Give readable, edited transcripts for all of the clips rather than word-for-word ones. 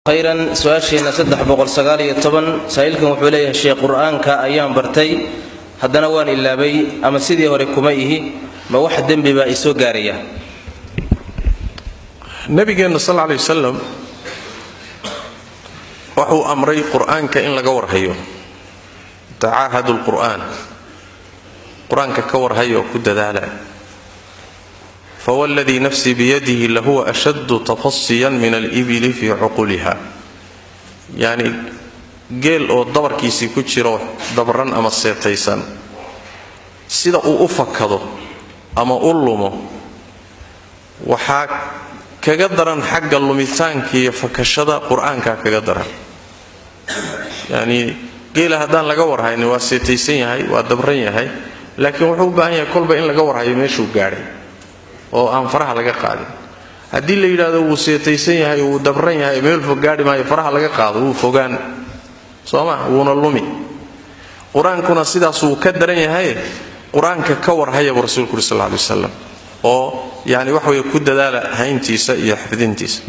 khayran su'aasheena 319 saa'ilkan wuxuu leeyahay sheekh quraanka ayaan bartay haddana waan ilaabay ama sidii hore kuma ihi ma wax dambi ba isoo gaaraya nabigeena sallallahu alayhi wasallam wuxuu amray quraanka in laga warhayo taahadul quraanka ka warhayo ku dadaala فوالذي نفسي بيده لهو أشد تفصيا من الإبل في عقولها يعني قيل أو دبر كيسي كتشيرو دبران أما السيطيسان سيدا أفكادو أما أولمو وحاك كقدران حق اللوميتان كي فكشدا قرآن كقدران يعني قيل هدان لقور هاي نواسيتيسين هاي وادبرين هاي لكن وحوبا هي كل بين لقور هاي ميشو قاري oo aan faraha laga qaadin hadii la yiraahdo uu seetaysan yahay uu dabran yahay meel fog gaari maayo faraha laga qaado uu fogaan sooma wuuna lumi quraankuna sidaas uu ka daran yahay quraanka ka warhaya rasuulku sallallahu alayhi wasallam oo yaani wax way ku dadaala hayntiisa iyo xifdintiisa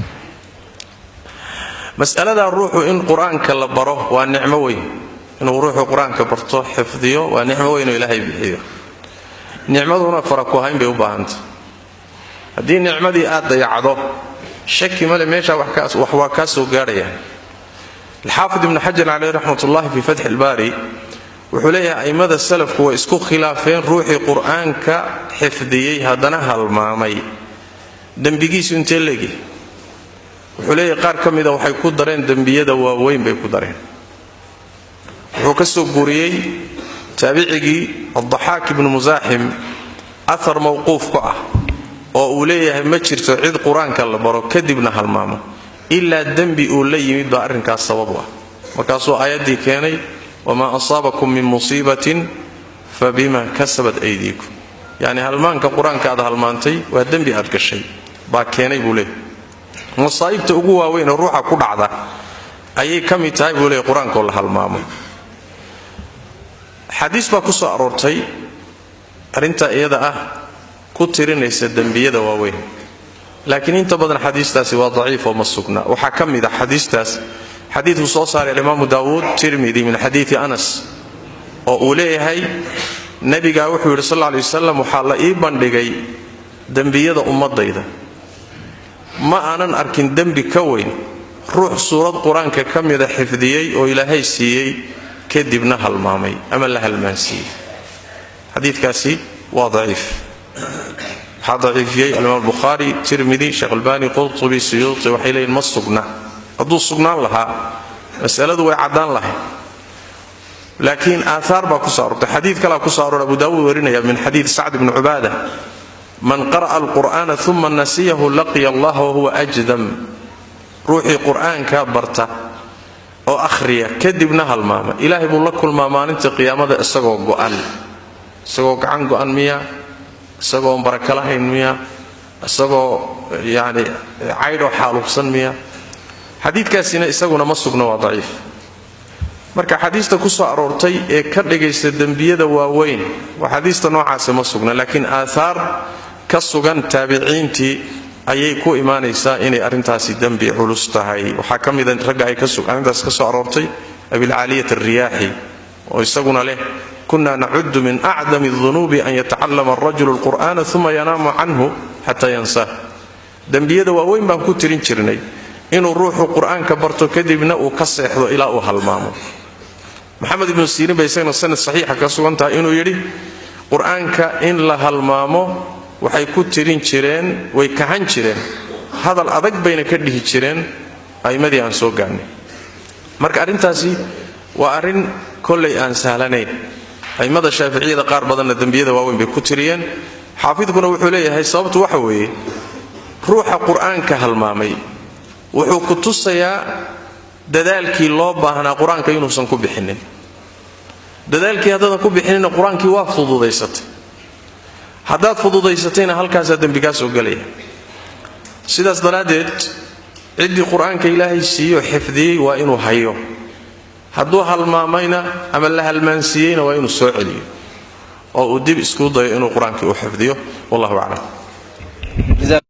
mas'alada ruuxu in quraanka la baro waa nicmo weyn inuu ruuxu quraanka barto xifdiyo waa nicmo weyn oo Ilaahay bixiyo nicmaduna faraku hayn bay u baahantahay haddii nicmadii aad dayacdo shaki male meesha wax waa ka soo gaaraya الحافظ ابن حجر عليه رحمة الله في فتح الباري وحليه أئمة السلف هو اسكو خلافين روحي قرآن كحفظيه هدنها المامي دنبيجي سنتلقي وحليه قار كم إذا وحيكون درين دنبيه وين بيكون درين وكسو قريي تابعي الضحاك بن مزاحم أثر موقوف قاه oo uu leeyahay ma jirto cid quraanka la baro kadibna halmaamo illa dambi uu la yimid ba arrinkaas sabab ah markaasoo aayadii keenay wama asabakum min musibatin fabima kasabat aydikum yani halmaanka quraanka aad halmaantay waa dambi aad gashay ba keenay buu leeyahay musaayibta ugu waaweyn oo ruuxa ku dhacda ayay kamid tahay buu leeyahay quraanka oo la halmaamo xadiis ba ku soo aroortay arinta iyada ah كترينيس الدنبية دواوين لكن انت بدن حديث تاسي وضعيف ومسكنا وحكمي ذا حديث تاس حديث صوصار الإمام داود ترمذي من حديث أنس وأوليه هاي نبي قاوح صلى الله عليه وسلم وحال إيبان لغاي دنبية دا أمد دايدا ما أنا أركن دنبي كوين روح سورة قرآن ككمي ذا حفظيي وإلهي سيي كدبنها المامي أما لها المنسي حديث كاسي وضعيف هذا في الإمام البخاري ترمذي شيخ الباني قرطبي سيوطي وحيلين ما السقنا قدو السقنا لها مسألة وعدان لها لكن آثار باكسار حديث كلا كسار أبو داود ورنا من حديث سعد بن عبادة من قرأ القرآن ثم نسيه لقي الله وهو أجذم روحي قرآن كابرته أو أخرية كدبنها الماما إلهي بقول لك كل ما أنت قيامة السقوق قال سقوق عنق أن مياه isagoo baraka lahayn miya isagoo yaani aydo xaalufsan miya xadiidkaasina isaguna ma sugna waa dhaif marka xadiista ku soo aroortay ee ka dhigaysta dambiyada waaweyn waa xadiista noocaas ma sugna laakiin aathar ka sugan taabiciintii ayay ku iimaanaysaa inay arintaasi dambi culus tahay waxa kamid ah rag ay ka sugan arintaas ka soo aroortay abil aliyat ar-riyahi oo isaguna leh كنا نعد من أعظم الذنوب أن يتعلم الرجل القرآن ثم ينام عنه حتى ينساه دنبيه وين بان كترين جرني إنه روح القرآن كبرته كدبنا وكسح إلى هالمامو محمد بن سيرين بيسين السنة الصحيحة كسوانتها إنه يري قرآن كإن لها المامو وحي كترين جرين ويكهن جرين هذا الأذق بين كده جرين أي مدي عن سوقاني مرك أرين تاسي وأرين كل أن سهلنين أئمة الشافعية قار بدن الذنبية واوين بكتريان حافظكنا وحوليه هاي صابت وحوي روح القرآن كهالمامي وحو كتوسيا دذلك الله باهنا قرآن كينوسن كبحنين دذلك هذا كبحنين قرآن كي وافض ضيست حداد فضو ضيستين هل كاسا دنبكاس وقاليه سيداس دلادت عدي قرآن كإلهي سيو حفظي وإنو هايو hadduu halmaamayna ama la halmaansiiyeyna waa inuu soo celiyo oo uu dib isku dayo inuu quraanka u xifdiyo wallahu a'lam